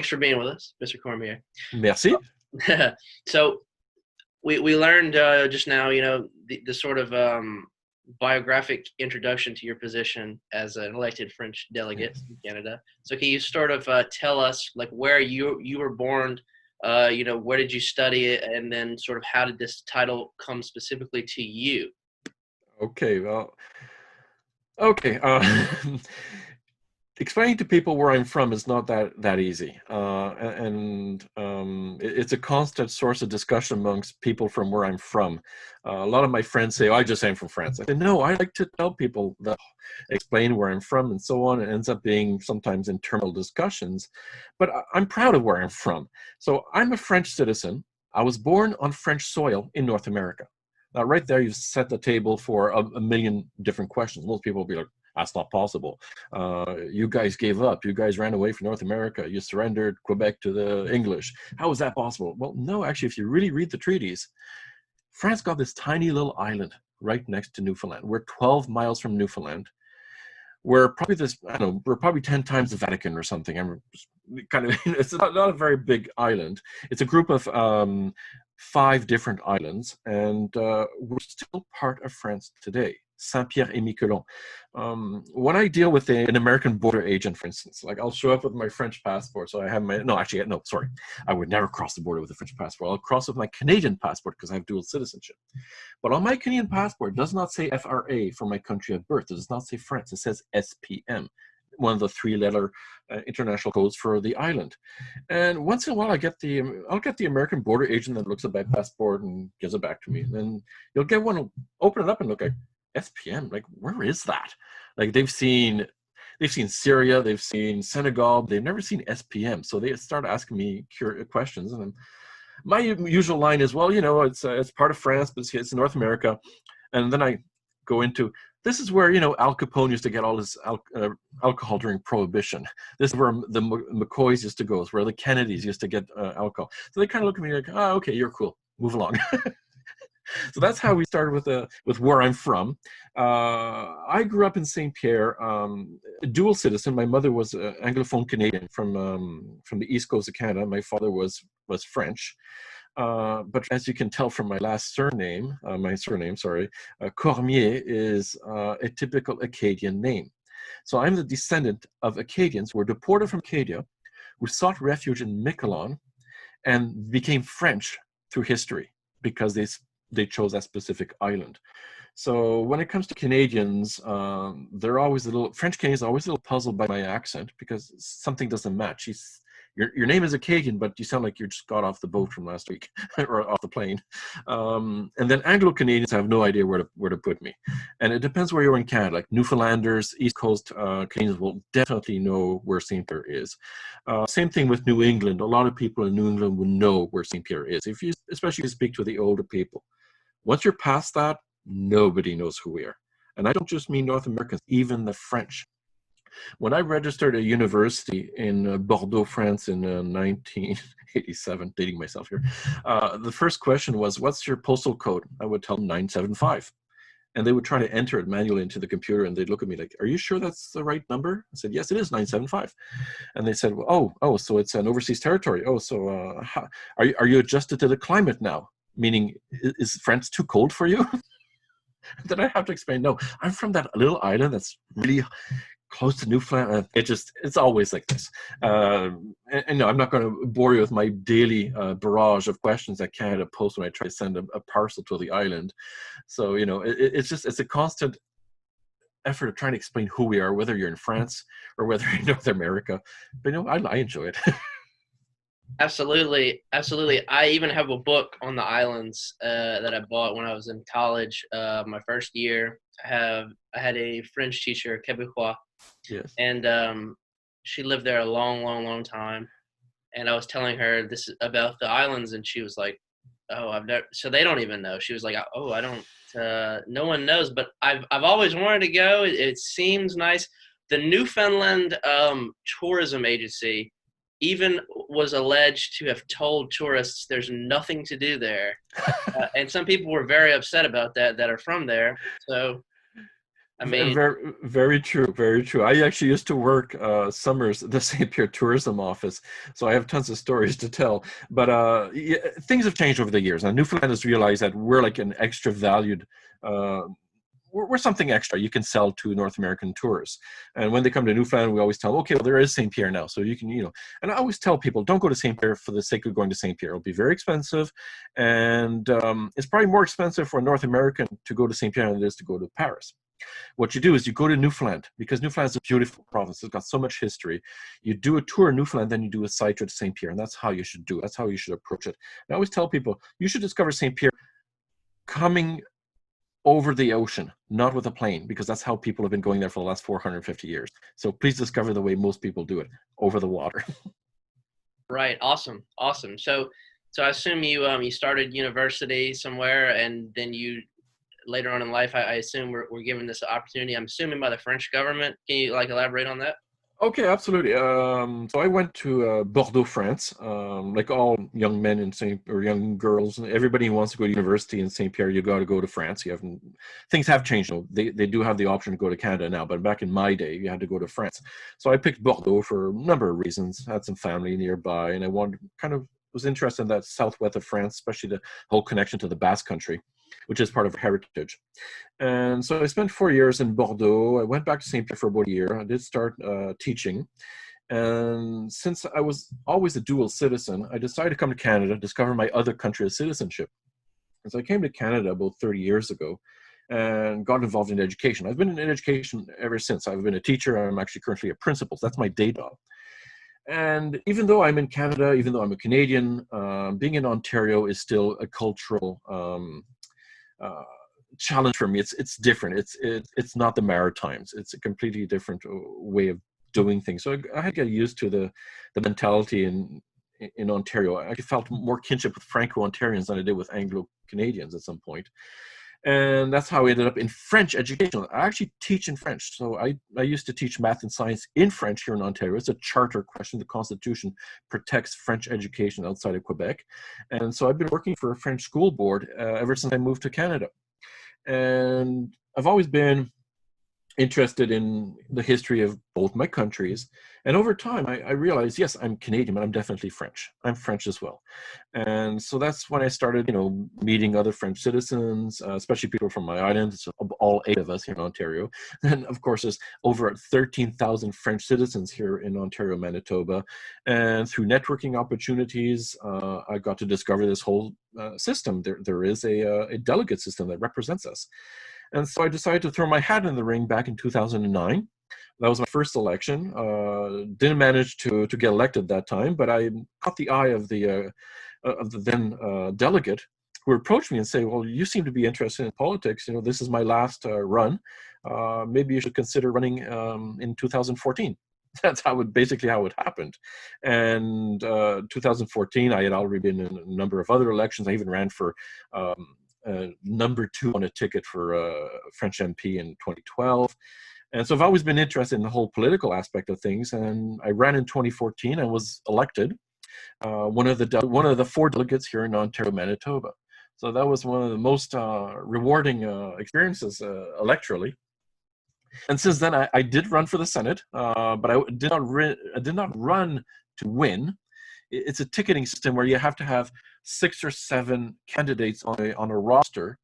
thanks for being with us, Mr. Cormier. Merci. So we learned just now, the sort of biographic introduction to your position as an elected French delegate in Canada. So can you sort of tell us like where you were born, where did you study it, and then sort of how did this title come specifically to you? Okay, well, okay. Explaining to people where I'm from is not that easy, it's a constant source of discussion amongst people from where I'm from. A lot of my friends say, "Oh, I just am from France." I say, "No, I like to tell people that, explain where I'm from, and so on." It ends up being sometimes internal discussions, but I'm proud of where I'm from. So I'm a French citizen. I was born on French soil in North America. Now, right there, you've set the table for a million different questions. Most people will be like, "That's not possible. You guys gave up. You guys ran away from North America. You surrendered Quebec to the English. How is that possible?" Well, no, actually, if you really read the treaties, France got this tiny little island right next to Newfoundland. We're 12 miles from Newfoundland. We're probably 10 times the Vatican or something. I'm kind of, it's not a very big island. It's a group of 5 different islands, and we're still part of France today. Saint-Pierre et Miquelon. When I deal with an American border agent, for instance, like I'll show up with my French passport. So I have sorry. I would never cross the border with a French passport. I'll cross with my Canadian passport because I have dual citizenship. But on my Canadian passport, it does not say FRA for my country of birth. It does not say France. It says SPM, one of the 3-letter international codes for the island. And once in a while, I'll get the American border agent that looks at my passport and gives it back to me. And then you'll get one, open it up and look at SPM. Like, where is that? Like, they've seen Syria, they've seen Senegal, they've never seen SPM. So they start asking me questions, and my usual line is, "Well, it's part of France, but it's North America." And then I go into, this is where, Al Capone used to get all his alcohol during Prohibition. This is where the McCoys used to go. It's where the Kennedys used to get alcohol. So they kind of look at me like, "Oh, okay, you're cool. Move along." So that's how we started with where I'm from. I grew up in St. Pierre, a dual citizen. My mother was Anglophone Canadian from the east coast of Canada. My father was French. But as you can tell from my surname, Cormier is a typical Acadian name. So I'm the descendant of Acadians who were deported from Acadia, who sought refuge in Miquelon, and became French through history because they chose that specific island. So when it comes to Canadians, French Canadians are always a little puzzled by my accent because something doesn't match. Your name is Acadian, but you sound like you just got off the boat from last week or off the plane. And then Anglo-Canadians have no idea where to put me. And it depends where you're in Canada. Like Newfoundlanders, East Coast Canadians will definitely know where St. Pierre is. Same thing with New England. A lot of people in New England will know where St. Pierre is, especially if you speak to the older people. Once you're past that, nobody knows who we are. And I don't just mean North Americans, even the French. When I registered at a university in Bordeaux, France in 1987, dating myself here, the first question was, "What's your postal code?" I would tell them 975. And they would try to enter it manually into the computer, and they'd look at me like, "Are you sure that's the right number?" I said, "Yes, it is 975. And they said, "Well, oh, so it's an overseas territory. Oh, so are you adjusted to the climate now? Meaning, is France too cold for you?" Then I have to explain, "No, I'm from that little island that's really close to Newfoundland." It's always like this. And no, I'm not going to bore you with my daily barrage of questions that Canada Post when I try to send a parcel to the island. So, it's a constant effort of trying to explain who we are, whether you're in France or whether you're in North America. But, I enjoy it. Absolutely. I even have a book on the islands that I bought when I was in college. My first year, I had a French teacher, Quebecois, Yes. and she lived there a long, long, long time. And I was telling her this about the islands, and she was like, "Oh, I've never." So they don't even know. She was like, "Oh, I don't. No one knows." But I've always wanted to go. It seems nice. The Newfoundland tourism agency even was alleged to have told tourists there's nothing to do there. And some people were very upset about that are from there. So I mean, Very, very true, very true. I actually used to work summers at the St. Pierre tourism office, so I have tons of stories to tell. But yeah, things have changed over the years. And Newfoundland has realized that we're like an extra valued, uh, we're something extra you can sell to North American tourists. And when they come to Newfoundland, we always tell them, okay, well, there is St. Pierre now, so you can, and I always tell people, don't go to St. Pierre for the sake of going to St. Pierre. It'll be very expensive, and it's probably more expensive for a North American to go to St. Pierre than it is to go to Paris. What you do is you go to Newfoundland, because Newfoundland is a beautiful province. It's got so much history. You do a tour in Newfoundland, then you do a side trip to St. Pierre, and that's how you should do it. That's how you should approach it. And I always tell people, you should discover St. Pierre coming over the ocean, not with a plane, because that's how people have been going there for the last 450 years. So please discover the way most people do it, over the water. right. Awesome. Awesome. So I assume you started university somewhere, and then you later on in life, I assume we're given this opportunity. I'm assuming by the French government. Can you like elaborate on that? Okay, absolutely. So I went to Bordeaux, France. Like all young men in Saint or young girls, everybody who wants to go to university in Saint Pierre, you got to go to France. You have things have changed. Though. They do have the option to go to Canada now, but back in my day, you had to go to France. So I picked Bordeaux for a number of reasons. I had some family nearby, and I wanted was interested in that southwest of France, especially the whole connection to the Basque Country, which is part of heritage. And so I spent 4 years in Bordeaux. I went back to St. Pierre for about a year. I did start teaching. And since I was always a dual citizen, I decided to come to Canada, discover my other country of citizenship. And so I came to Canada about 30 years ago and got involved in education. I've been in education ever since. I've been a teacher. I'm actually currently a principal. That's my day job. And even though I'm in Canada, even though I'm a Canadian, being in Ontario is still a cultural uh, challenge for me. It's different. It's not the Maritimes. It's a completely different way of doing things. So I had to get used to the mentality in Ontario. I felt more kinship with Franco-Ontarians than I did with Anglo-Canadians at some point. And that's how I ended up in French education. I actually teach in French. So I used to teach math and science in French here in Ontario. It's a charter question. The Constitution protects French education outside of Quebec. And so I've been working for a French school board ever since I moved to Canada. And I've always been interested in the history of both my countries. And over time, I realized, yes, I'm Canadian, but I'm definitely French. I'm French as well. And so that's when I started, meeting other French citizens, especially people from my island. It's all 8 of us here in Ontario. And of course, there's over 13,000 French citizens here in Ontario, Manitoba. And through networking opportunities, I got to discover this whole system. There is a delegate system that represents us. And so I decided to throw my hat in the ring back in 2009. That was my first election. Didn't manage to get elected that time, but I caught the eye of the then delegate, who approached me and said, "Well, you seem to be interested in politics. This is my last run. Maybe you should consider running in 2014." That's basically how it happened. And 2014, I had already been in a number of other elections. I even ran for number 2 on a ticket for French MP in 2012. And so I've always been interested in the whole political aspect of things. And I ran in 2014 and was elected one of the 4 delegates here in Ontario, Manitoba. So that was one of the most rewarding experiences electorally. And since then, I did run for the Senate, but I did not run to win. It's a ticketing system where you have to have 6 or 7 candidates on a roster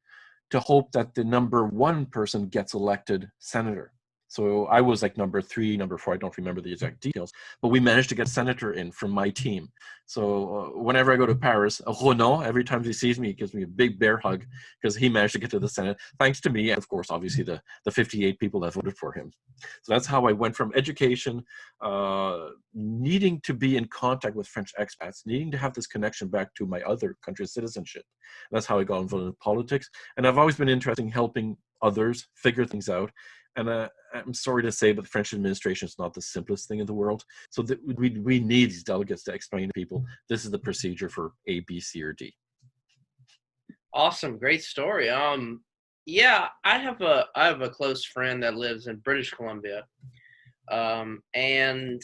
to hope that the number 1 person gets elected senator. So I was like number 3, number 4, I don't remember the exact details, but we managed to get senator in from my team. So whenever I go to Paris, Ronan, every time he sees me, he gives me a big bear hug because he managed to get to the Senate, thanks to me, and of course, obviously, the 58 people that voted for him. So that's how I went from education, needing to be in contact with French expats, needing to have this connection back to my other country's citizenship. That's how I got involved in politics. And I've always been interested in helping others figure things out. And I'm sorry to say, but the French administration is not the simplest thing in the world. So we need these delegates to explain to people, this is the procedure for A, B, C, or D. Awesome, great story. Yeah, I have a close friend that lives in British Columbia, and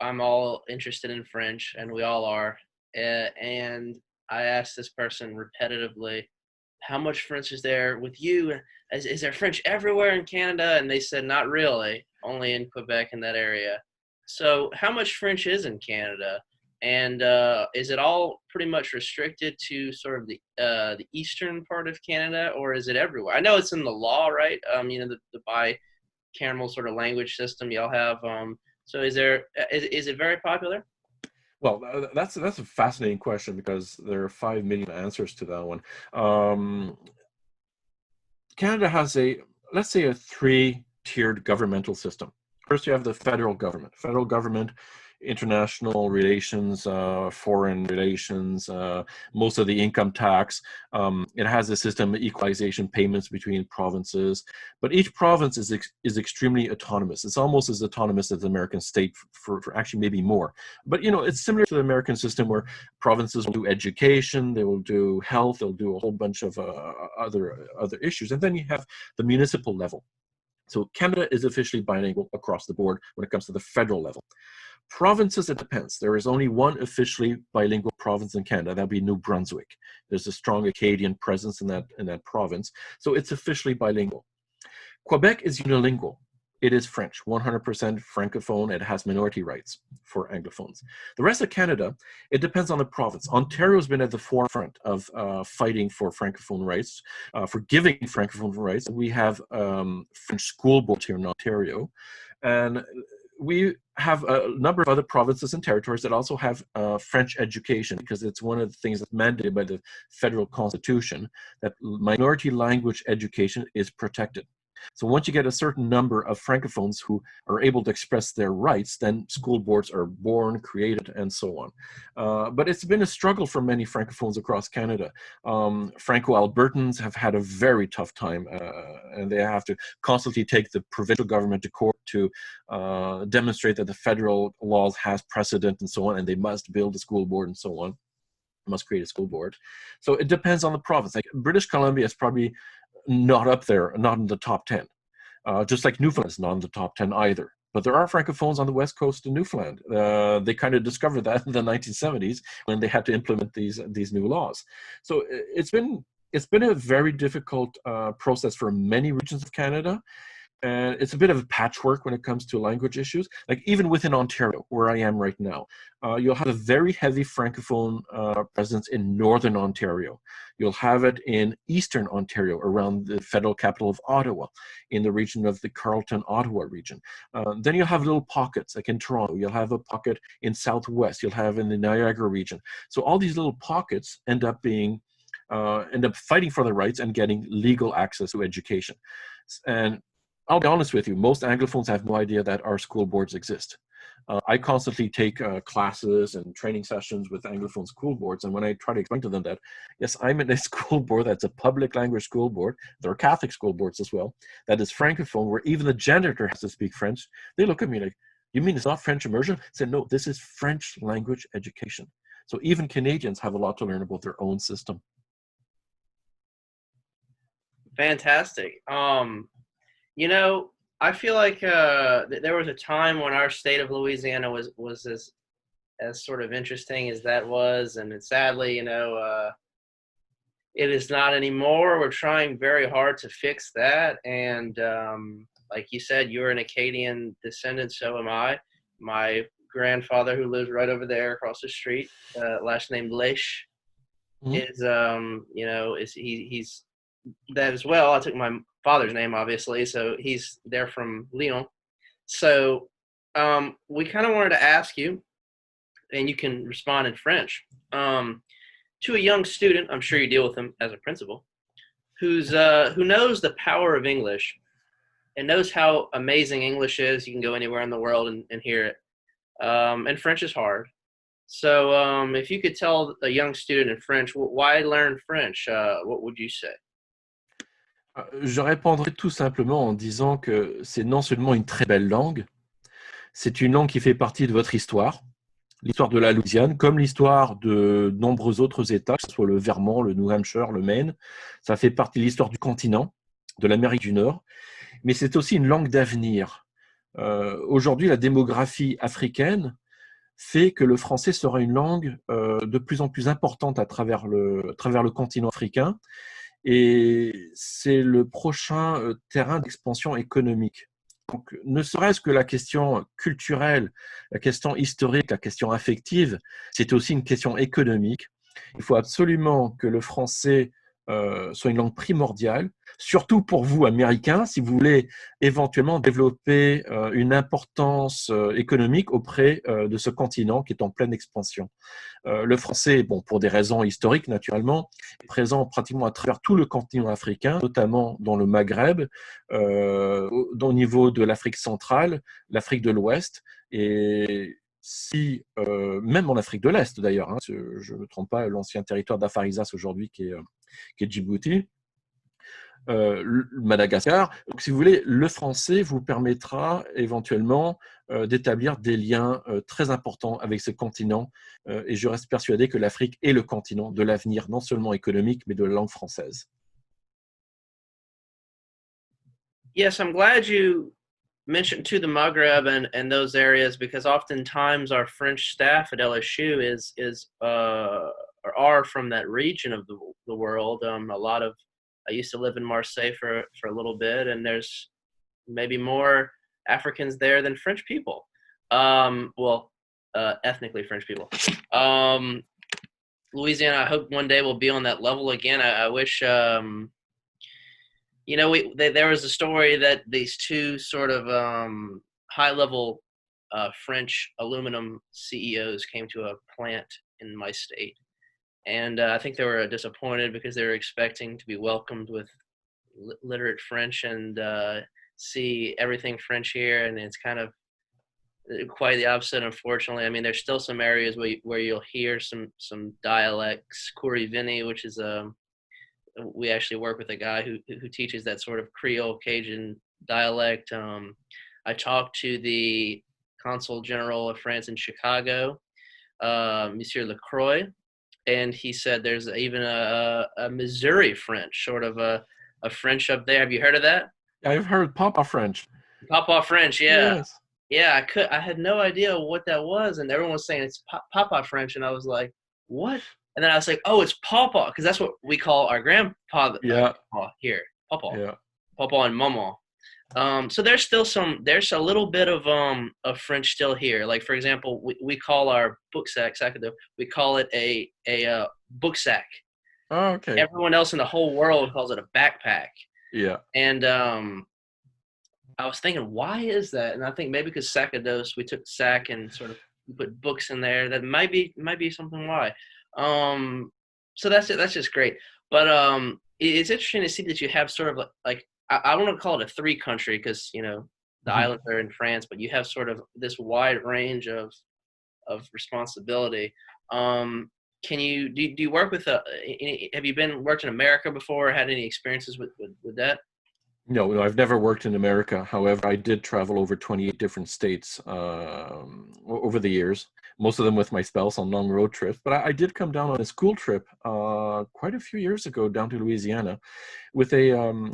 I'm all interested in French, and we all are. And I asked this person repetitively, how much French is there with you? Is there French everywhere in Canada? And they said, not really, only in Quebec in that area. So how much French is in Canada? And is it all pretty much restricted to sort of the eastern part of Canada, or is it everywhere? I know it's in the law, right? The bicameral sort of language system y'all have. So is it very popular? Well, that's a fascinating question because there are 5 million answers to that one. Canada has let's say, a three-tiered governmental system. First, you have the federal government. Federal government, international relations, foreign relations, most of the income tax. It has a system of equalization payments between provinces, but each province is extremely autonomous. It's almost as autonomous as the American state, for actually maybe more. But it's similar to the American system where provinces will do education, they will do health, they'll do a whole bunch of other issues, and then you have the municipal level. So Canada is officially bilingual across the board when it comes to the federal level. Provinces, it depends. There is only one officially bilingual province in Canada. That would be New Brunswick. There's a strong Acadian presence in that province, so it's officially bilingual. Quebec is unilingual. It is French, 100% francophone. It has minority rights for anglophones. The rest of Canada, it depends on the province. Ontario has been at the forefront of fighting for francophone rights, for giving francophone rights. We have French school boards here in Ontario, and we have a number of other provinces and territories that also have French education, because it's one of the things that's mandated by the federal constitution that minority language education is protected. So once you get a certain number of francophones who are able to express their rights, then school boards are born, created, and so on. But it's been a struggle for many francophones across Canada. Franco-Albertans have had a very tough time, and they have to constantly take the provincial government to court to demonstrate that the federal laws has precedent and so on, and they must build a school board and so on. Must create a school board. So it depends on the province. Like British Columbia is probably not up there, not in the top 10. Just like Newfoundland is not in the top 10 either. But there are francophones on the west coast of Newfoundland. They kind of discovered that in the 1970s when they had to implement these new laws. So it's been a very difficult process for many regions of Canada. And it's a bit of a patchwork when it comes to language issues. Like even within Ontario, where I am right now, you'll have a very heavy francophone presence in northern Ontario. You'll have it in eastern Ontario, around the federal capital of Ottawa, in the region of the Carleton-Ottawa region. Then you'll have little pockets, like in Toronto. You'll have a pocket in Southwest. You'll have in the Niagara region. So all these little pockets end up fighting for their rights and getting legal access to education. And I'll be honest with you, most Anglophones have no idea that our school boards exist. I constantly take classes and training sessions with Anglophone school boards, and when I try to explain to them that, yes, I'm in a school board that's a public language school board, there are Catholic school boards as well, that is Francophone, where even the janitor has to speak French, they look at me like, you mean it's not French immersion? I said, no, this is French language education. So even Canadians have a lot to learn about their own system. Fantastic. I feel like there was a time when our state of Louisiana was as sort of interesting as that was, and sadly, it is not anymore. We're trying very hard to fix that, and like you said, you're an Acadian descendant, so am I. My grandfather, who lives right over there across the street, last name Leish, is he's that as well. I took my father's name, obviously, so they're from Lyon. So we kind of wanted to ask you, and you can respond in French, to a young student, I'm sure you deal with him as a principal, who knows the power of English and knows how amazing English is. You can go anywhere in the world and hear it. And French is hard. So if you could tell a young student in French, why learn French, what would you say? Je répondrai tout simplement en disant que c'est non seulement une très belle langue, c'est une langue qui fait partie de votre histoire, l'histoire de la Louisiane, comme l'histoire de nombreux autres États, que ce soit le Vermont, le New Hampshire, le Maine. Ça fait partie de l'histoire du continent, de l'Amérique du Nord, mais c'est aussi une langue d'avenir. Aujourd'hui, la démographie africaine fait que le français sera une langue de plus en plus importante à travers le continent africain. et c'est le prochain terrain d'expansion économique. Donc, ne serait-ce que la question culturelle, la question historique, la question affective, c'est aussi une question économique. Il faut absolument que le français soit une langue primordiale, surtout pour vous, Américains, si vous voulez éventuellement développer une importance économique auprès de ce continent qui est en pleine expansion. Le français, bon, pour des raisons historiques naturellement, est présent pratiquement à travers tout le continent africain, notamment dans le Maghreb, au niveau de l'Afrique centrale, l'Afrique de l'Ouest, et si, même en Afrique de l'Est d'ailleurs, hein, je ne me trompe pas, l'ancien territoire d'Afarisas aujourd'hui qui est Djibouti, Madagascar. Donc, si vous voulez, le français vous permettra éventuellement d'établir des liens très importants avec ce continent. Et je reste persuadé que l'Afrique est le continent de l'avenir, non seulement économique, mais de la langue française. Yes, I'm glad you mentioned to the Maghreb and those areas, because oftentimes our French staff at LSU is or are from that region of the world. A lot of I used to live in Marseille for a little bit, and there's maybe more Africans there than French people. Well, ethnically French people. Louisiana, I hope one day we'll be on that level again. I wish. You know, there was a story that these two sort of high-level French aluminum CEOs came to a plant in my state, and I think they were disappointed because they were expecting to be welcomed with literate French and see everything French here, and it's kind of quite the opposite, unfortunately. I mean, there's still some areas where you'll hear some dialects, Kourivini, which is we actually work with a guy who teaches that sort of Creole Cajun dialect. I talked to the Consul General of France in Chicago, Monsieur Lacroix, and he said there's even a Missouri French, sort of a French up there. Have you heard of that? I've heard Papa French. Papa French, yeah. Yes. Yeah, I had no idea what that was, and everyone was saying it's Papa French, and I was like, what? And then I was like, oh, it's Papa, because that's what we call our grandpa here, Papa. Yeah. Papa and Mama. So there's a little bit of French still here. Like, for example, we call our book sack, we call it a book sack. Oh, okay. Everyone else in the whole world calls it a backpack. Yeah. And I was thinking, why is that? And I think maybe because sackados, we took sack and sort of put books in there. That might be something why. So that's it. That's just great. But it's interesting to see that you have sort of like I want to call it a three country, because the islands are in France, but you have sort of this wide range of responsibility. Do you work with have you worked in America before, or had any experiences with that? No, I've never worked in America. However, I did travel over 28 different states over the years, most of them with my spouse on long road trips. But I did come down on a school trip quite a few years ago down to Louisiana with a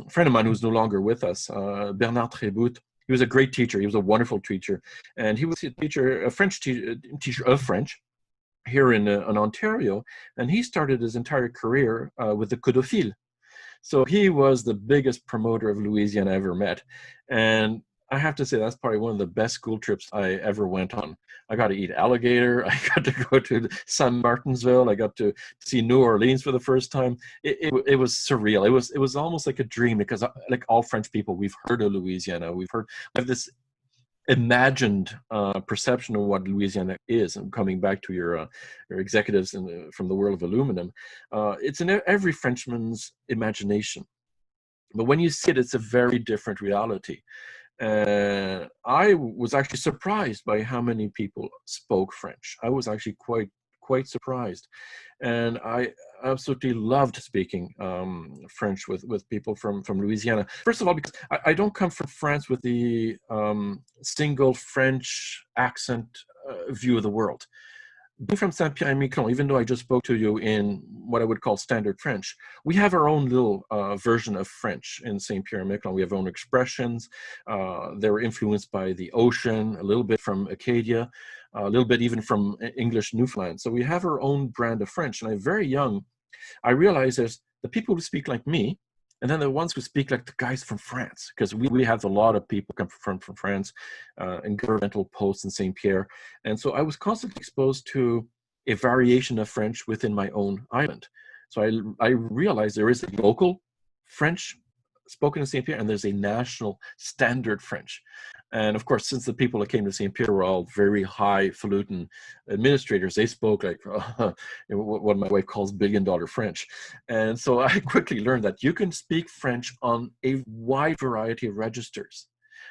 friend of mine who's no longer with us, Bernard Trébout. He was a great teacher. He was a wonderful teacher. And he was a French teacher of French here in Ontario. And he started his entire career with the Codophile. So he was the biggest promoter of Louisiana I ever met. And I have to say, that's probably one of the best school trips I ever went on. I got to eat alligator. I got to go to San Martinsville. I got to see New Orleans for the first time. It was surreal. It was almost like a dream, because like all French people, we've heard of Louisiana. We have this imagined perception of what Louisiana is. And coming back to your executives from the world of aluminum, it's in every Frenchman's imagination. But when you see it, it's a very different reality. I was actually surprised by how many people spoke French. I was actually quite surprised. And I absolutely loved speaking French with people from Louisiana. First of all, because I don't come from France with the single French accent view of the world. Being from Saint-Pierre and Miquelon, even though I just spoke to you in what I would call standard French, we have our own little version of French in Saint-Pierre and Miquelon. We have our own expressions. They're influenced by the ocean, a little bit from Acadia, a little bit even from English Newfoundland. So we have our own brand of French. And I'm very young. I realized the people who speak like me, and then the ones who speak like the guys from France, because we have a lot of people come from France in governmental posts in St. Pierre. And so I was constantly exposed to a variation of French within my own island. So I realized there is a local French spoken in St. Pierre, and there's a national standard French. And of course, since the people that came to St. Pierre were all very highfalutin administrators, they spoke like what my wife calls billion-dollar French. And so I quickly learned that you can speak French on a wide variety of registers.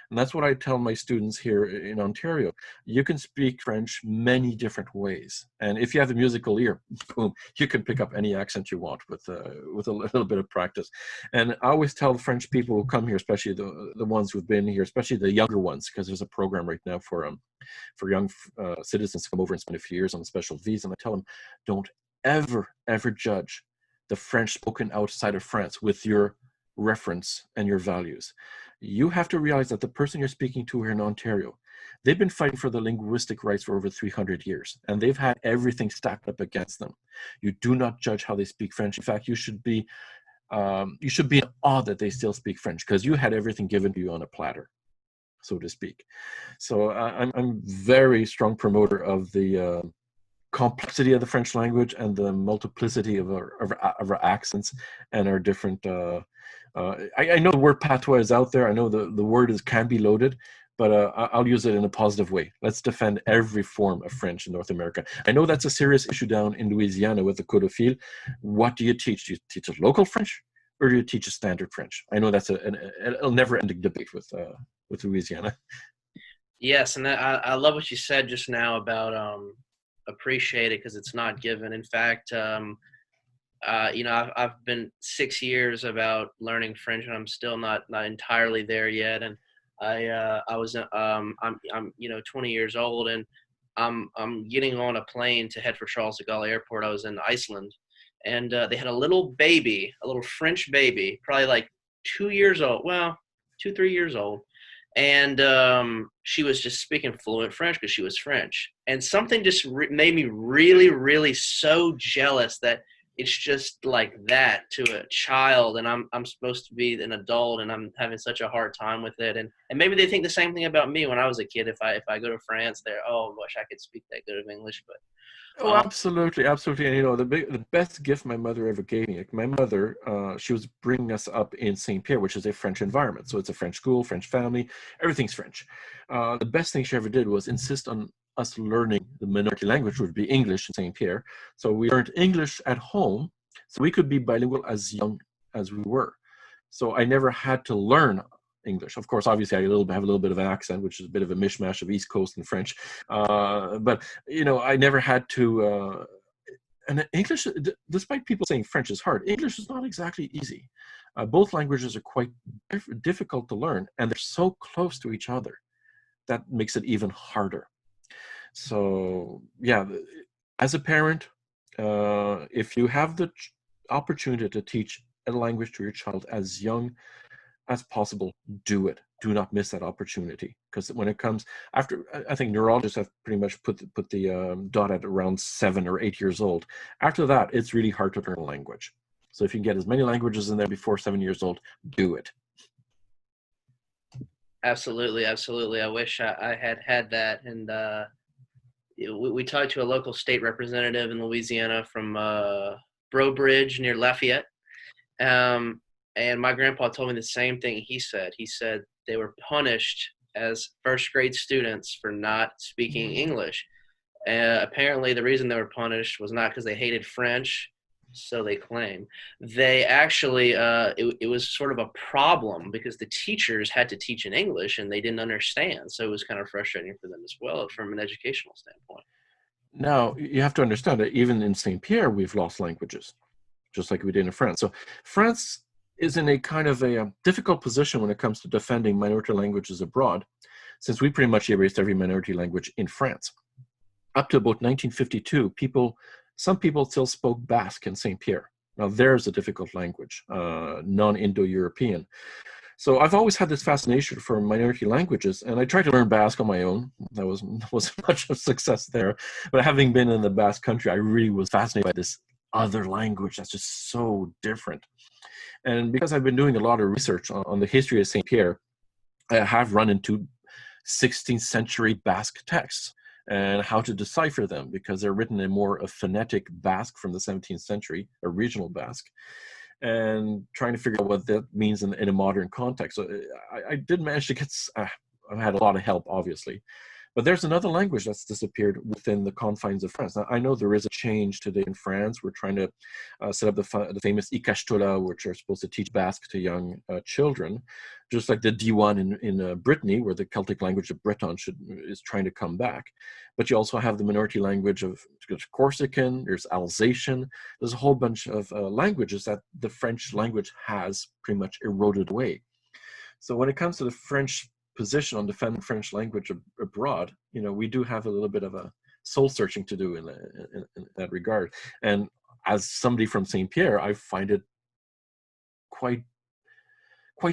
And that's what I tell my students here in Ontario. You can speak French many different ways. And if you have a musical ear, boom, you can pick up any accent you want with a little bit of practice. And I always tell the French people who come here, especially the ones who've been here, especially the younger ones, because there's a program right now for young citizens to come over and spend a few years on a special visa. And I tell them, don't ever judge the French spoken outside of France with your reference and your values. You have to realize that the person you're speaking to here in Ontario, they've been fighting for the linguistic rights for over 300 years, and they've had everything stacked up against them. You do not judge how they speak French. In fact, you should be in awe that they still speak French, because you had everything given to you on a platter, so to speak. So I'm very strong promoter of the complexity of the French language and the multiplicity of our accents and our different. I know the word patois is out there. I know the word can be loaded, but I'll use it in a positive way. Let's defend every form of French in North America. I know that's a serious issue down in Louisiana with the Code de Fil. What do you teach? Do you teach a local French, or do you teach a standard French? I know that's a never-ending debate with Louisiana. Yes, and I love what you said just now about appreciate it because it's not given. In fact, I've been 6 years about learning French, and I'm still not entirely there yet. And I'm 20 years old, and I'm getting on a plane to head for Charles de Gaulle Airport. I was in Iceland, and they had a little baby, a little French baby, probably like 2 years old. Well, 3 years old. And she was just speaking fluent French because she was French. And something just made me really, really so jealous that it's just like that to a child, and I'm supposed to be an adult, and I'm having such a hard time with it. And maybe they think the same thing about me when I was a kid. If I go to France, they're, oh, I wish I could speak that good of English, but. Oh, absolutely, absolutely. And the best gift my mother ever gave me. Like my mother, she was bringing us up in St. Pierre, which is a French environment. So it's a French school, French family, everything's French. The best thing she ever did was insist on us learning the minority language, which would be English in St. Pierre. So we learned English at home, so we could be bilingual as young as we were. So I never had to learn English. Of course, obviously, I have a little bit of an accent, which is a bit of a mishmash of East Coast and French. But I never had to. And English, despite people saying French is hard, English is not exactly easy. Both languages are quite difficult to learn, and they're so close to each other that makes it even harder. So, yeah, as a parent, if you have the opportunity to teach a language to your child as young as possible, do it. Do not miss that opportunity, because when it comes after, I think neurologists have pretty much put the dot at around 7 or 8 years old. After that, it's really hard to learn a language. So if you can get as many languages in there before 7 years old, do it. Absolutely, absolutely. I wish I had that. And we talked to a local state representative in Louisiana from Breaux Bridge near Lafayette. And my grandpa told me the same thing he said. He said they were punished as first grade students for not speaking English. Apparently, the reason they were punished was not because they hated French, so they claim. They actually, it was sort of a problem because the teachers had to teach in English and they didn't understand. So it was kind of frustrating for them as well from an educational standpoint. Now, you have to understand that even in St. Pierre, we've lost languages, just like we did in France. So France is in a kind of a difficult position when it comes to defending minority languages abroad, since we pretty much erased every minority language in France. Up to about 1952, some people still spoke Basque in St. Pierre. Now, there's a difficult language, non-Indo-European. So I've always had this fascination for minority languages, and I tried to learn Basque on my own. That wasn't much of success there. But having been in the Basque country, I really was fascinated by this other language that's just so different. And because I've been doing a lot of research on the history of St. Pierre, I have run into 16th century Basque texts and how to decipher them, because they're written in more a phonetic Basque from the 17th century, a regional Basque, and trying to figure out what that means in a modern context. So I did manage to get, I had a lot of help, obviously. But there's another language that's disappeared within the confines of France. Now, I know there is a change today in France. We're trying to set up the famous Ikashtola, which are supposed to teach Basque to young children, just like the Diwan in Brittany, where the Celtic language of Breton is trying to come back. But you also have the minority language of Corsican, there's Alsatian, there's a whole bunch of languages that the French language has pretty much eroded away. So when it comes to the French position on defending French language abroad, we do have a little bit of a soul searching to do in that regard. And as somebody from St. Pierre, I find it quite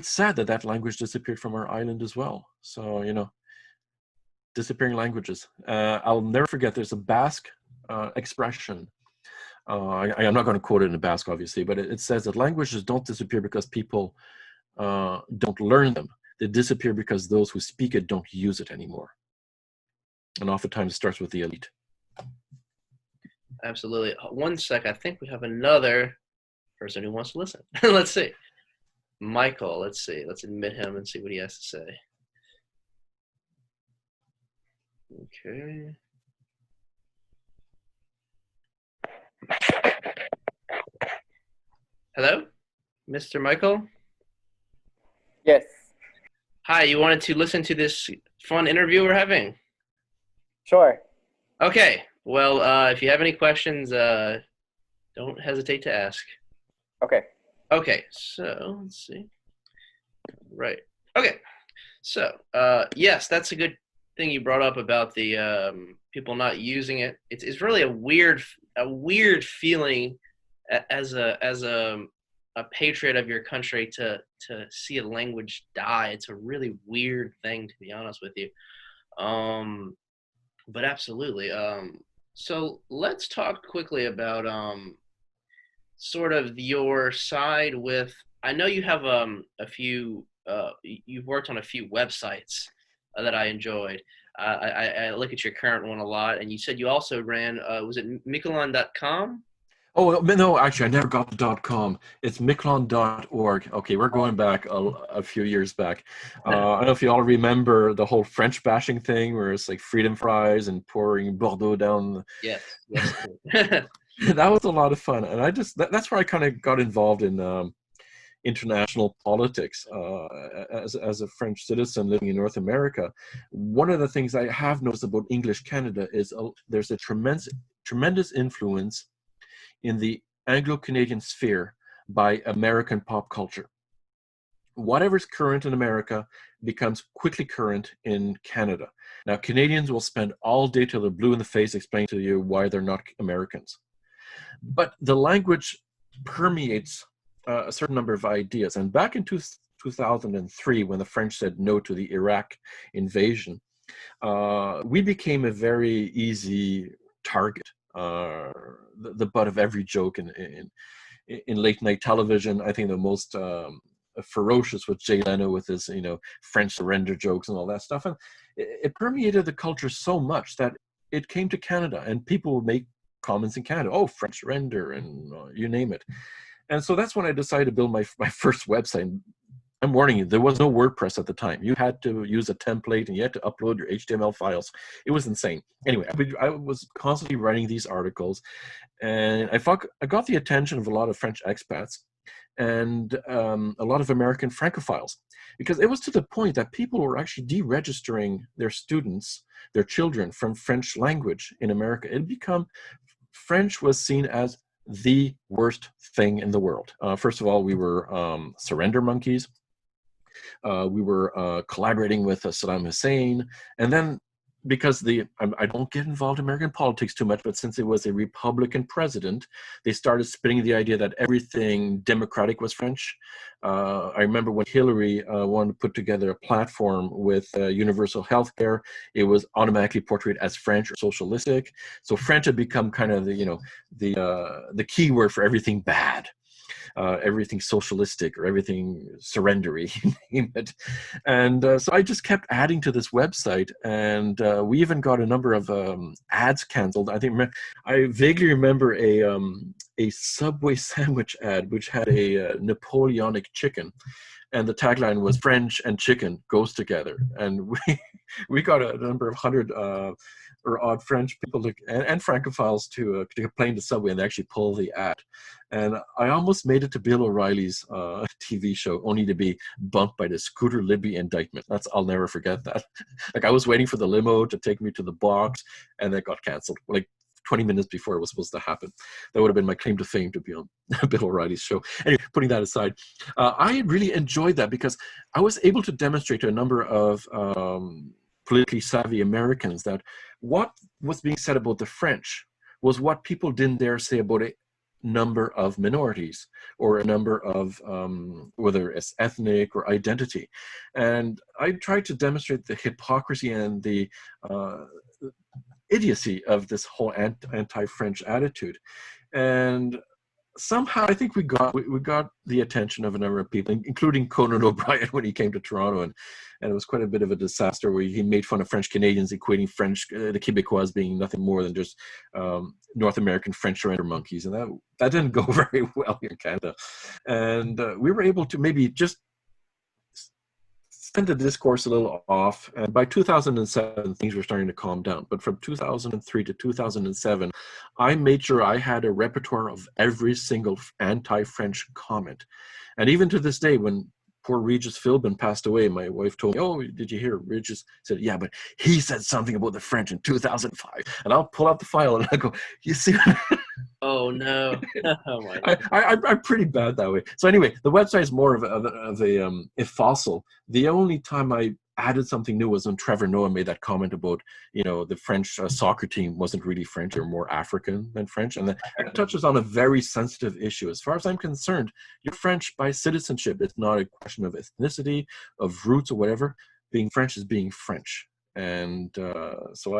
sad that language disappeared from our island as well. So, disappearing languages. I'll never forget, there's a Basque expression. I'm not going to quote it in Basque, obviously, but it says that languages don't disappear because people don't learn them. They disappear because those who speak it don't use it anymore. And oftentimes it starts with the elite. Absolutely. One sec. I think we have another person who wants to listen. Let's see. Michael, let's see. Let's admit him and see what he has to say. Okay. Hello, Mr. Michael? Yes. Hi, you wanted to listen to this fun interview we're having? Sure. Okay. Well, if you have any questions, don't hesitate to ask. Okay. Okay, so let's see. Right. Okay. So, yes, that's a good thing you brought up about the people not using it. It's really a weird feeling as a patriot of your country to see a language die. It's a really weird thing, to be honest with you. But absolutely. So let's talk quickly about sort of your side with. I know you have a few. You've worked on a few websites that I enjoyed. I look at your current one a lot, and you said you also ran. Was it Miquelon.com? Oh, no, actually, I never got the .com. It's Miquelon.org. Okay, we're going back a few years back. I don't know if you all remember the whole French bashing thing, where it's like freedom fries and pouring Bordeaux down. Yes. That was a lot of fun. And that's where I kind of got involved in international politics as a French citizen living in North America. One of the things I have noticed about English Canada is there's a tremendous influence in the Anglo-Canadian sphere by American pop culture. Whatever's current in America becomes quickly current in Canada. Now, Canadians will spend all day till they're blue in the face explaining to you why they're not Americans. But the language permeates a certain number of ideas. And back in 2003, when the French said no to the Iraq invasion, we became a very easy target. The butt of every joke in late night television. I think the most ferocious was Jay Leno with his French surrender jokes and all that stuff, and it permeated the culture so much that it came to Canada, and people would make comments in Canada, oh, French surrender, and you name it. And so that's when I decided to build my first website. I'm warning you, there was no WordPress at the time. You had to use a template and you had to upload your HTML files. It was insane. Anyway, I was constantly writing these articles, and I got the attention of a lot of French expats and a lot of American Francophiles, because it was to the point that people were actually deregistering their students, their children, from French language in America. It had become, French was seen as the worst thing in the world. First of all, we were surrender monkeys. We were collaborating with Saddam Hussein. And then because I don't get involved in American politics too much, but since it was a Republican president, they started spinning the idea that everything democratic was French. I remember when Hillary wanted to put together a platform with universal health care, it was automatically portrayed as French or socialistic. So French had become kind of the key word for everything bad. Everything socialistic or everything surrendery, you name it. And so I just kept adding to this website, and we even got a number of ads canceled. I vaguely remember a Subway sandwich ad which had a Napoleonic chicken, and the tagline was "French and chicken goes together," and we got a number of hundred or odd French people and Francophiles to complain to Subway and actually pull the ad. And I almost made it to Bill O'Reilly's TV show, only to be bumped by the Scooter Libby indictment. I'll never forget that. Like, I was waiting for the limo to take me to the box, and it got canceled like 20 minutes before it was supposed to happen. That would have been my claim to fame, to be on Bill O'Reilly's show. Anyway, putting that aside, I really enjoyed that because I was able to demonstrate to a number of politically savvy Americans that what was being said about the French was what people didn't dare say about a number of minorities or a number of whether it's ethnic or identity. And I tried to demonstrate the hypocrisy and the idiocy of this whole anti-French attitude. And somehow I think we got the attention of a number of people, including Conan O'Brien when he came to Toronto, and it was quite a bit of a disaster where he made fun of French Canadians, equating French, the Quebecois, as being nothing more than just North American French surrender monkeys, and that didn't go very well here in Canada. And we were able to maybe just send the discourse a little off, and by 2007 things were starting to calm down. But from 2003 to 2007, I made sure I had a repertoire of every single anti-French comment. And even to this day, when poor Regis Philbin passed away, my wife told me, "Oh, did you hear?" Regis said, "Yeah, but he said something about the French in 2005." And I'll pull out the file and I go, "You see?" Oh no! Oh my God. I'm pretty bad that way. So anyway, the website is more of a fossil. The only time I added something new was when Trevor Noah made that comment about, the French soccer team wasn't really French or more African than French, and that touches on a very sensitive issue. As far as I'm concerned, you're French by citizenship. It's not a question of ethnicity, of roots, or whatever. Being French is being French. And so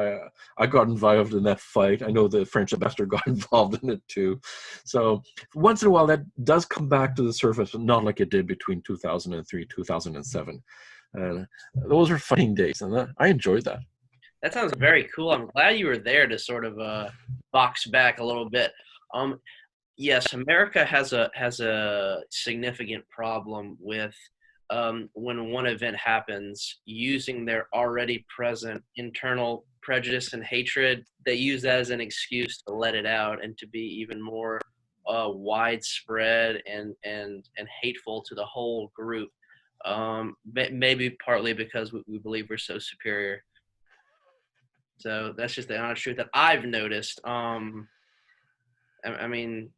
I got involved in that fight. I know the French ambassador got involved in it too. So once in a while that does come back to the surface, but not like it did between 2003, 2007. Those are fighting days, and I enjoyed that. That sounds very cool. I'm glad you were there to sort of box back a little bit. Yes, America has a significant problem with when one event happens, using their already present internal prejudice and hatred. They use that as an excuse to let it out and to be even more widespread and hateful to the whole group. Maybe partly because we believe we're so superior. So that's just the honest truth that I've noticed. I mean,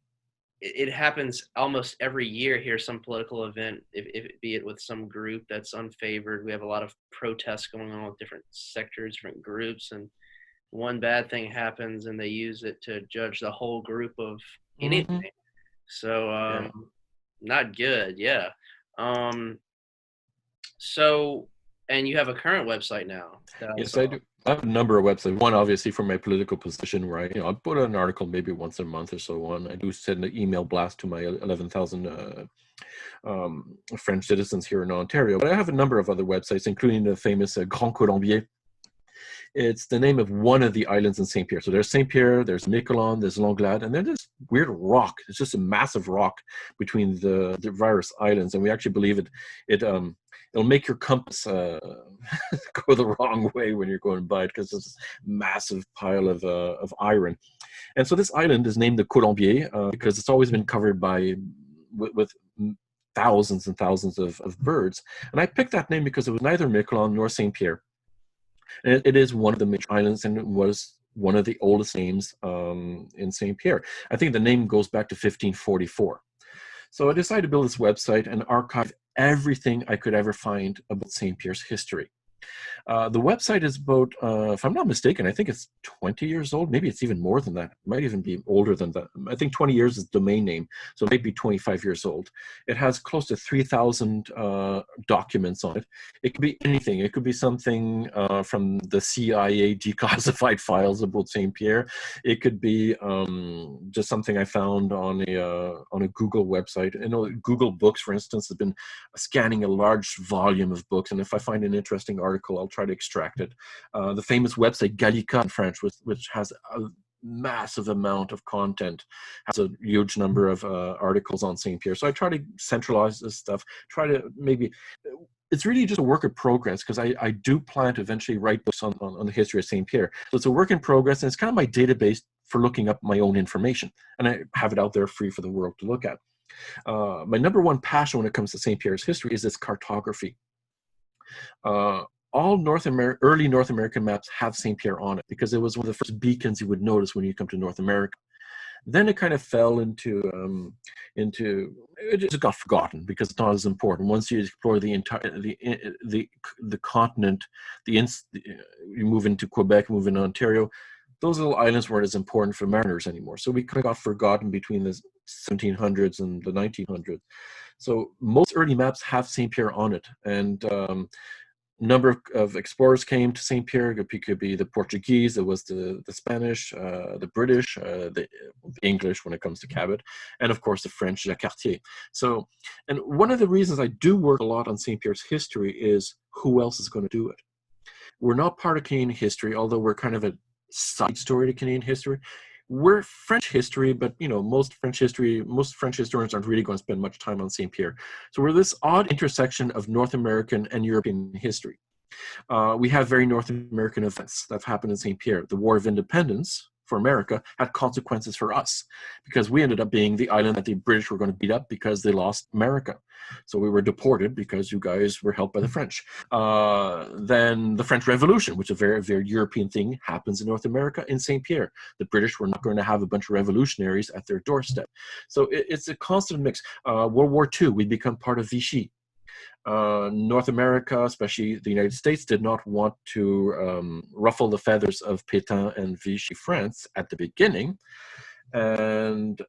it happens almost every year here, some political event, if be it with some group that's unfavored. We have a lot of protests going on with different sectors, different groups, and one bad thing happens and they use it to judge the whole group of anything. Mm-hmm. So not good. Yeah. So, and you have a current website now. Yes, I do. I have a number of websites. One, obviously, for my political position, where I put an article maybe once a month or so on. I do send an email blast to my 11,000 French citizens here in Ontario. But I have a number of other websites, including the famous Grand Cormier. It's the name of one of the islands in St. Pierre. So there's St. Pierre, there's Miquelon, there's Langlade, and then there's weird rock. It's just a massive rock between the various islands, and we actually believe it'll make your compass go the wrong way when you're going by it, because it's this massive pile of iron. And so this island is named the Colombier because it's always been covered with thousands and thousands of birds. And I picked that name because it was neither Miquelon nor St. Pierre. And it is one of the major islands, and it was one of the oldest names in St. Pierre. I think the name goes back to 1544. So I decided to build this website and archive everything I could ever find about St. Pierre's history. The website is about, if I'm not mistaken, I think it's 20 years old. Maybe it's even more than that. It might even be older than that. I think 20 years is domain name, so maybe 25 years old. It has close to 3,000 documents on it. It could be anything. It could be something from the CIA declassified files about St. Pierre. It could be just something I found on a Google website. Google Books, for instance, has been scanning a large volume of books, and if I find an interesting article, I'll try to extract it. The famous website Gallica in French, which has a massive amount of content, has a huge number of articles on St. Pierre. So I try to centralize this stuff, try to maybe, it's really just a work in progress, because I do plan to eventually write books on the history of St. Pierre. So it's a work in progress, and it's kind of my database for looking up my own information, and I have it out there free for the world to look at. My number one passion when it comes to St. Pierre's history is its cartography. All early North American maps have St. Pierre on it, because it was one of the first beacons you would notice when you come to North America. Then it kind of fell into it just got forgotten because it's not as important. Once you explore the entire the continent, you move into Quebec, move into Ontario, those little islands weren't as important for mariners anymore. So we kind of got forgotten between the 1700s and the 1900s. So most early maps have St. Pierre on it, and number of explorers came to St. Pierre. It could be the Portuguese, it was the Spanish, the British, the English when it comes to Cabot, and of course the French, Jacques Cartier. So, and one of the reasons I do work a lot on St. Pierre's history is who else is going to do it. We're not part of Canadian history, although we're kind of a side story to Canadian history. We're French history, but most French historians aren't really going to spend much time on St. Pierre. So we're this odd intersection of North American and European history. We have very North American events that have happened in St. Pierre. The War of Independence for America had consequences for us, because we ended up being the island that the British were going to beat up because they lost America. So we were deported because you guys were helped by the French. Then the French Revolution, which is a very, very European thing, happens in North America in St. Pierre. The British were not going to have a bunch of revolutionaries at their doorstep. So it's a constant mix. World War II, we become part of Vichy. North America, especially the United States, did not want to ruffle the feathers of Pétain and Vichy France at the beginning. And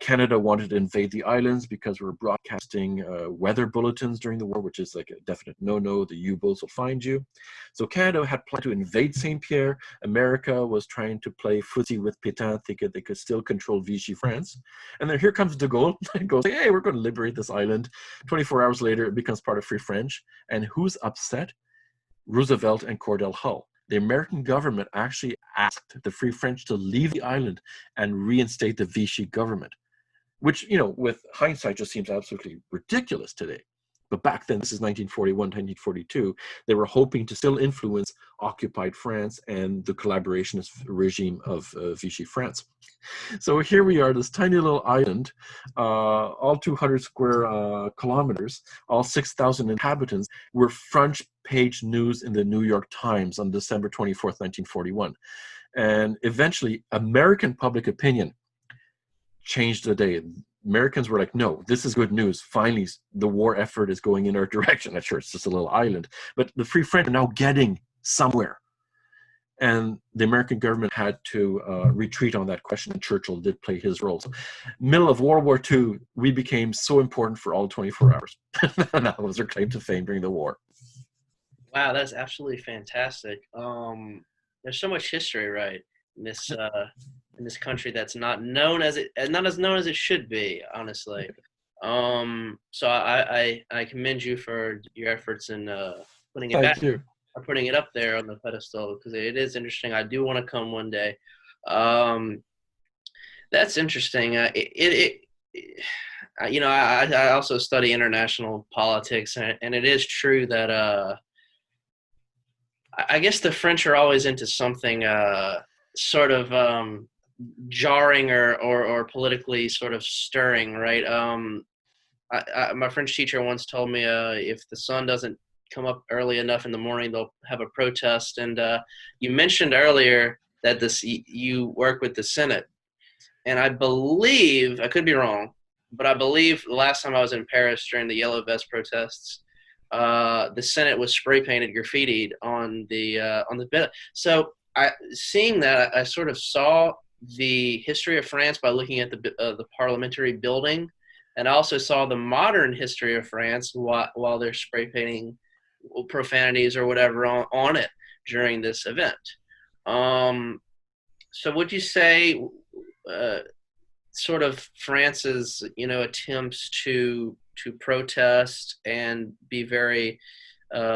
Canada wanted to invade the islands because we were broadcasting weather bulletins during the war, which is like a definite no-no. The U-boats will find you. So Canada had planned to invade St. Pierre. America was trying to play footsie with Pétain, thinking they could still control Vichy France. And then here comes de Gaulle and goes, hey, we're going to liberate this island. 24 hours later, it becomes part of Free French. And who's upset? Roosevelt and Cordell Hull. The American government actually asked the Free French to leave the island and reinstate the Vichy government, which, with hindsight just seems absolutely ridiculous today. But back then, this is 1941, 1942, they were hoping to still influence occupied France and the collaborationist regime of Vichy France. So here we are, this tiny little island, all 200 square kilometers, all 6,000 inhabitants. We're front page news in the New York Times on December 24th, 1941. And eventually, American public opinion changed the day. Americans were like, no, this is good news. Finally, the war effort is going in our direction. I'm sure it's just a little island, but the Free French are now getting somewhere. And the American government had to retreat on that question, and Churchill did play his role. So, middle of World War II, we became so important for all 24 hours. And that was our claim to fame during the war. Wow, that's absolutely fantastic. There's so much history, right, in this country that's not known as it should be, honestly. So I commend you for your efforts in putting it back. Thank you. Or putting it up there on the pedestal, because it is interesting. I do want to come one day. That's interesting. I also study international politics, and it is true that I guess the French are always into something sort of jarring or politically sort of stirring, right? My French teacher once told me if the sun doesn't come up early enough in the morning, they'll have a protest. And you mentioned earlier that you work with the Senate, and I believe, I could be wrong, but I believe the last time I was in Paris during the Yellow Vest protests, the Senate was spray painted, graffitied on the bill. So seeing that, I sort of saw the history of France by looking at the parliamentary building, and I also saw the modern history of France while they're spray painting profanities or whatever on it during this event. So would you say sort of France's attempts to protest and be very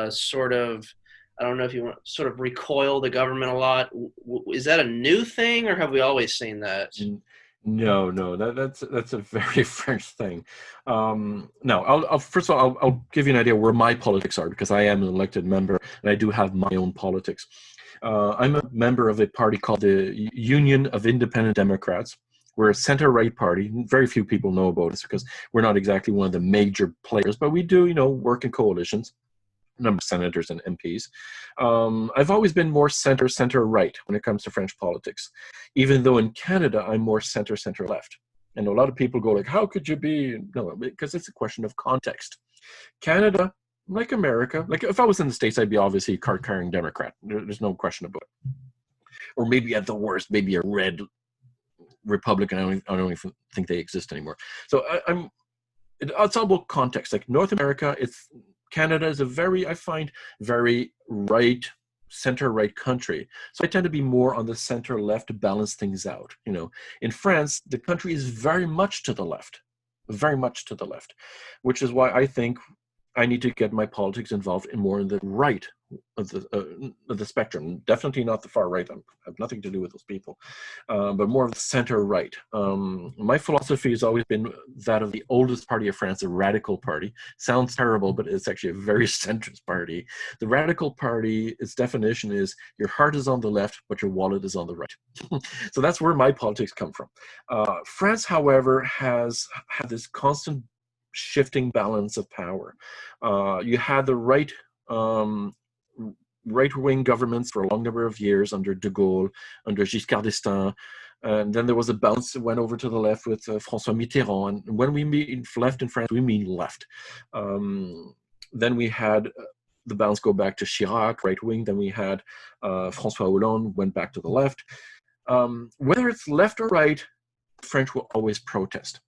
sort of, I don't know if you want, sort of recoil the government a lot, is that a new thing, or have we always seen that? No, that's a very French thing. No, I'll first of all, I'll give you an idea where my politics are, because I am an elected member and I do have my own politics. I'm a member of a party called the Union of Independent Democrats. We're a center-right party. Very few people know about us because we're not exactly one of the major players, but we do, work in coalitions, number of senators and MPs. I've always been more center-right when it comes to French politics, even though in Canada, I'm more center-left. And a lot of people go like, how could you be? No, because it's a question of context. Canada, like America, like if I was in the States, I'd be obviously a card-carrying Democrat. There's no question about it. Or maybe at the worst, maybe a red Republican. I don't even think they exist anymore. So it's all about context. Like North America, Canada is I find very right, center-right country. So I tend to be more on the center-left to balance things out. In France, the country is very much to the left, which is why I think I need to get my politics involved more in the right of the spectrum. Definitely not the far right. I have nothing to do with those people, but more of the center right. My philosophy has always been that of the oldest party of France, the Radical Party. Sounds terrible, but it's actually a very centrist party. The Radical Party, its definition is your heart is on the left, but your wallet is on the right. So that's where my politics come from. France, however, has had this constant shifting balance of power. You had the right-wing governments for a long number of years under de Gaulle, under Giscard d'Estaing, and then there was a bounce that went over to the left with François Mitterrand. And when we mean left in France, we mean left. Then we had the bounce go back to Chirac, right-wing. Then we had François Hollande, went back to the left. Whether it's left or right, the French will always protest.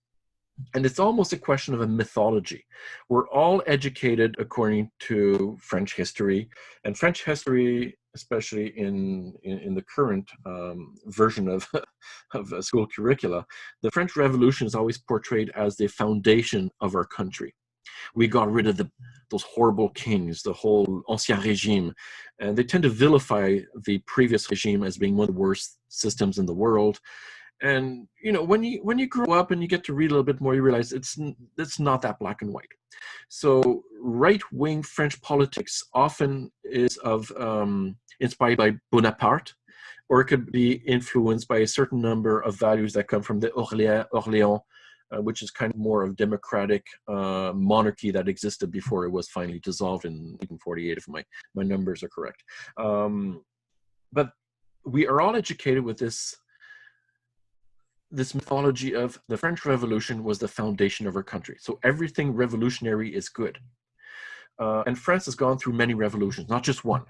And it's almost a question of a mythology. We're all educated according to French history, and French history, especially in the current version of school curricula, the French Revolution is always portrayed as the foundation of our country. We got rid of those horrible kings, the whole Ancien Régime, and they tend to vilify the previous regime as being one of the worst systems in the world. And when you grow up and you get to read a little bit more, you realize it's not that black and white. So right-wing French politics often is inspired by Bonaparte, or it could be influenced by a certain number of values that come from the Orléans, which is kind of more of democratic monarchy that existed before it was finally dissolved in 1848, if my numbers are correct. But we are all educated with this mythology of the French Revolution was the foundation of our country. So everything revolutionary is good. And France has gone through many revolutions, not just one.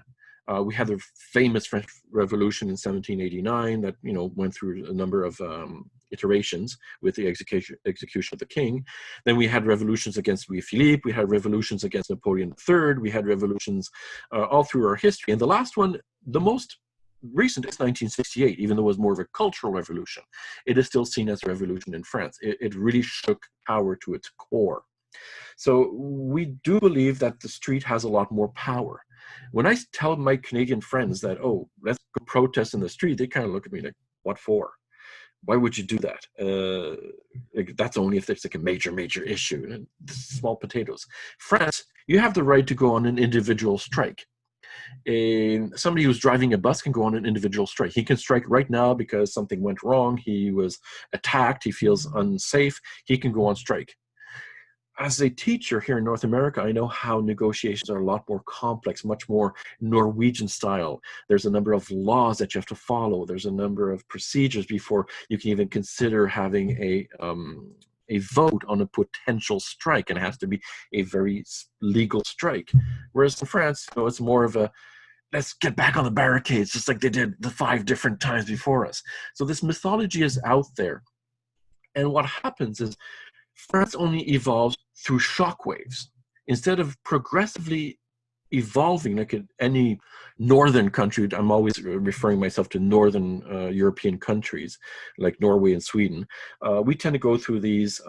We had the famous French Revolution in 1789 that went through a number of iterations with the execution of the king. Then we had revolutions against Louis-Philippe. We had revolutions against Napoleon III. We had revolutions all through our history. And the last one, the most recent, is 1968, even though it was more of a cultural revolution. It is still seen as a revolution in France. It really shook power to its core. So we do believe that the street has a lot more power. When I tell my Canadian friends that, oh, let's go protest in the street, they kind of look at me like, what for? Why would you do that? That's only if there's like a major issue. And small potatoes. France, you have the right to go on an individual strike. Somebody who's driving a bus can go on an individual strike. He can strike right now because something went wrong. He was attacked. He feels unsafe. He can go on strike. As a teacher here in North America, I know how negotiations are a lot more complex, much more Norwegian style. There's a number of laws that you have to follow. There's a number of procedures before you can even consider having a vote on a potential strike, and it has to be a very legal strike. Whereas in France, it's more of a, let's get back on the barricades, just like they did the 5 different times before us. So this mythology is out there. And what happens is France only evolves through shockwaves. Instead of progressively evolving like any northern country, I'm always referring myself to northern European countries like Norway and Sweden, we tend to go through these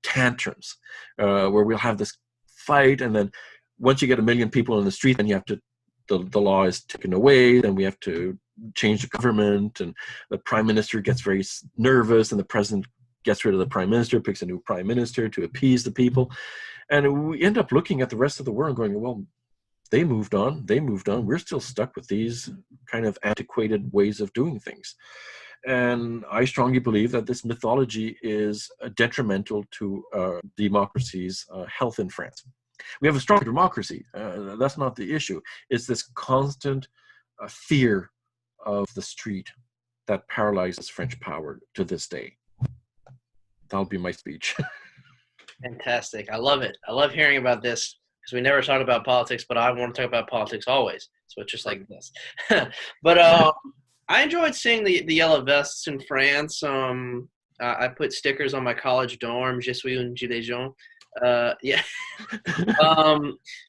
tantrums where we'll have this fight, and then once you get 1 million people in the street, then you have to, the law is taken away, then we have to change the government, and the prime minister gets very nervous, and the president gets rid of the prime minister, picks a new prime minister to appease the people. And we end up looking at the rest of the world and going, well, they moved on. We're still stuck with these kind of antiquated ways of doing things. And I strongly believe that this mythology is detrimental to democracy's health in France. We have a strong democracy. That's not the issue. It's this constant fear of the street that paralyzes French power to this day. That'll be my speech. Fantastic. I love it. I love hearing about this, because we never talk about politics, but I want to talk about politics always. So it's just like this. But I enjoyed seeing the yellow vests in France. I put stickers on my college dorm, Je suis un gilet jaune. Yeah.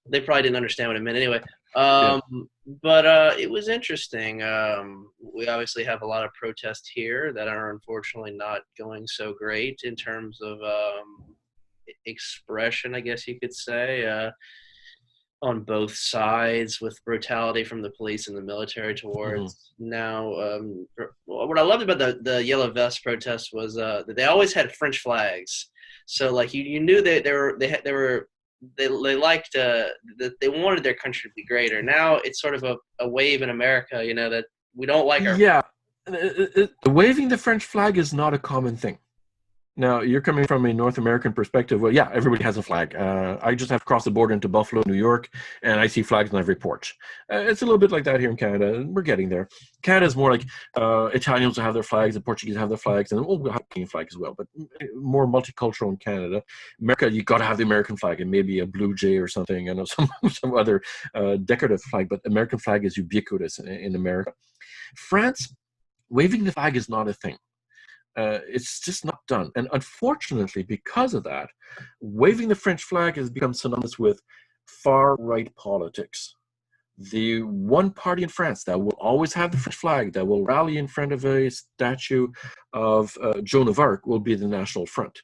They probably didn't understand what it meant anyway. But it was interesting. We obviously have a lot of protests here that are unfortunately not going so great in terms of expression, I guess you could say, on both sides, with brutality from the police and the military towards now. What I loved about the yellow vest protests was that they always had French flags. So like you knew that they liked that they wanted their country to be greater. Now it's sort of a wave in America, that we don't like our. Yeah, waving the French flag is not a common thing. Now, you're coming from a North American perspective. Well, yeah, everybody has a flag. I just have to cross the border into Buffalo, New York, and I see flags on every porch. It's a little bit like that here in Canada, and we're getting there. Canada is more like Italians will have their flags, the Portuguese have their flags, and we'll have a Canadian flag as well, but more multicultural in Canada. America, you got to have the American flag, and maybe a blue jay or something, and some other decorative flag, but American flag is ubiquitous in America. France, waving the flag is not a thing. It's just not done. And unfortunately, because of that, waving the French flag has become synonymous with far-right politics. The one party in France that will always have the French flag, that will rally in front of a statue of Joan of Arc, will be the National Front.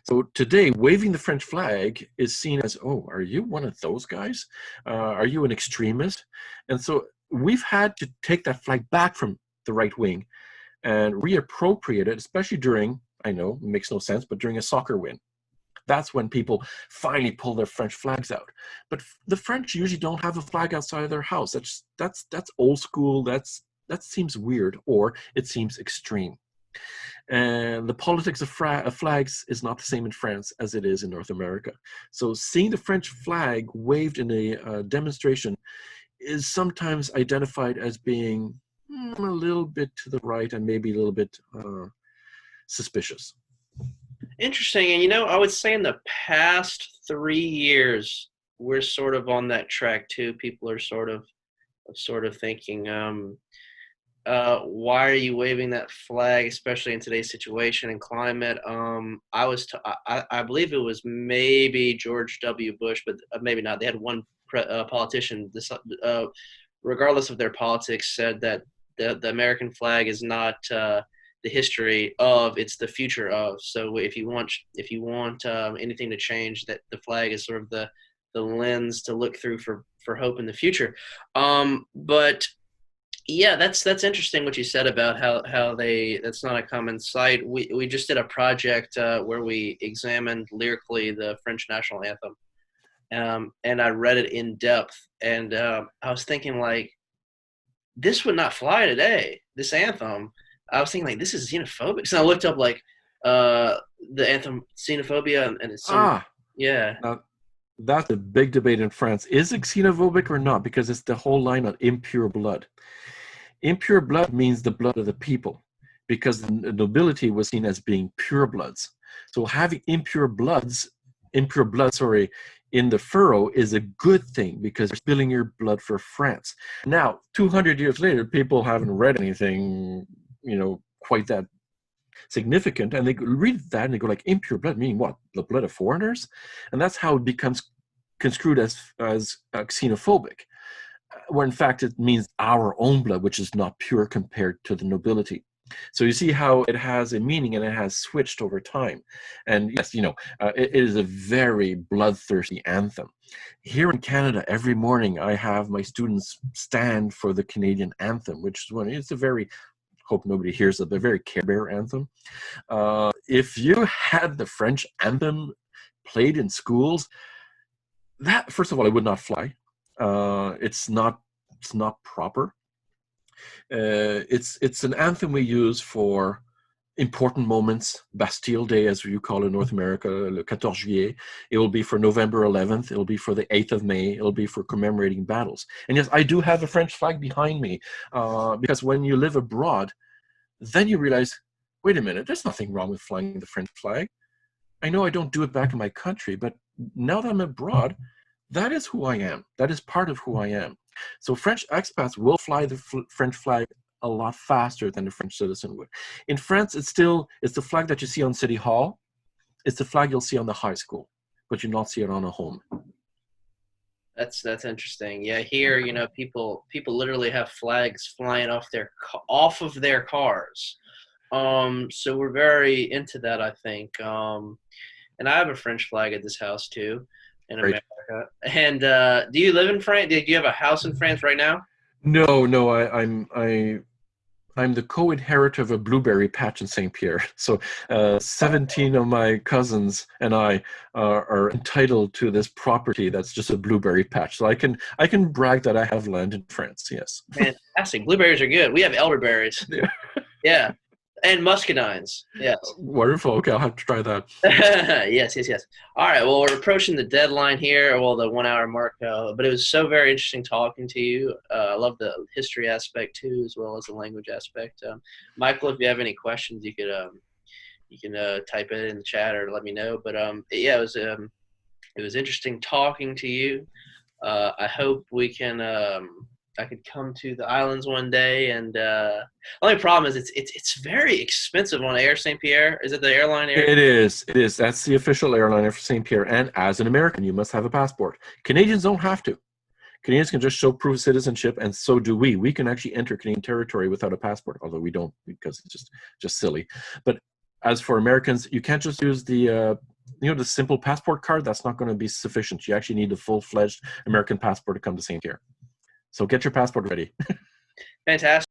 So today, waving the French flag is seen as, oh, are you one of those guys? Are you an extremist? And so we've had to take that flag back from the right wing and reappropriate it, especially during, I know, it makes no sense, but during a soccer win. That's when people finally pull their French flags out. But the French usually don't have a flag outside of their house. That's old school. That seems weird, or it seems extreme. And the politics of flags is not the same in France as it is in North America. So seeing the French flag waved in a demonstration is sometimes identified as being a little bit to the right and maybe a little bit suspicious. Interesting. And I would say in the past 3 years, we're sort of on that track too. People are sort of thinking, why are you waving that flag, especially in today's situation and climate? I believe it was maybe George W. Bush, but maybe not. They had one politician, regardless of their politics, said that the American flag is not the history of, it's the future of. So if you want anything to change, that the flag is sort of the lens to look through for hope in the future. But yeah, that's interesting what you said about how that's not a common sight. We just did a project where we examined lyrically the French national anthem, and I read it in depth, and I was thinking, like, this would not fly today, this anthem. I was thinking, like, this is xenophobic. So I looked up, like, the anthem xenophobia, and it's yeah. Now, that's a big debate in France. Is it xenophobic or not? Because it's the whole line on impure blood. Impure blood means the blood of the people, because the nobility was seen as being pure bloods. So having impure blood, sorry, in the furrow is a good thing because you're spilling your blood for France. Now, 200 years later, people haven't read anything, quite that significant, and they read that and they go like, impure blood, meaning what? The blood of foreigners? And that's how it becomes construed as xenophobic, where in fact it means our own blood, which is not pure compared to the nobility. So you see how it has a meaning and it has switched over time. And yes, it is a very bloodthirsty anthem. Here in Canada, every morning I have my students stand for the Canadian anthem, which is it's a very, hope nobody hears it, but a very Care Bear anthem. If you had the French anthem played in schools, that, first of all, it would not fly. It's not proper. It's an anthem we use for important moments. Bastille Day, as you call it in North America, le 14 juillet. It will be for November 11th. It will be for the 8th of May. It will be for commemorating battles. And yes, I do have a French flag behind me, because when you live abroad, then you realize, wait a minute, there's nothing wrong with flying the French flag. I know I don't do it back in my country, but now that I'm abroad, that is who I am. That is part of who I am. So French expats will fly the French flag a lot faster than the French citizen would. In France, it's the flag that you see on City Hall. It's the flag you'll see on the high school, but you'll not see it on a home. That's interesting. Yeah, here, people literally have flags flying off of their cars. So we're very into that, I think. And I have a French flag at this house too, in America. And do you live in France? Do you have a house in France right now? No. I'm the co-inheritor of a blueberry patch in St. Pierre. So 17 of my cousins and I are entitled to this property that's just a blueberry patch. So I can brag that I have land in France, yes. Fantastic. Blueberries are good. We have elderberries. Yeah. Yeah. And muscadines. Yes. Wonderful. Okay, I'll have to try that. Yes. All right. Well, we're approaching the deadline here, the 1 hour mark. But it was so very interesting talking to you. I love the history aspect too, as well as the language aspect. Michael, if you have any questions, you can type it in the chat or let me know. But yeah, it was interesting talking to you. I hope I could come to the islands one day, and the only problem is it's very expensive on Air St. Pierre. Is it the airline? It is. That's the official airliner for St. Pierre, and as an American, you must have a passport. Canadians don't have to. Canadians can just show proof of citizenship, and so do we. We can actually enter Canadian territory without a passport, although we don't because it's just silly. But as for Americans, you can't just use the simple passport card. That's not going to be sufficient. You actually need a full-fledged American passport to come to St. Pierre. So get your passport ready. Fantastic.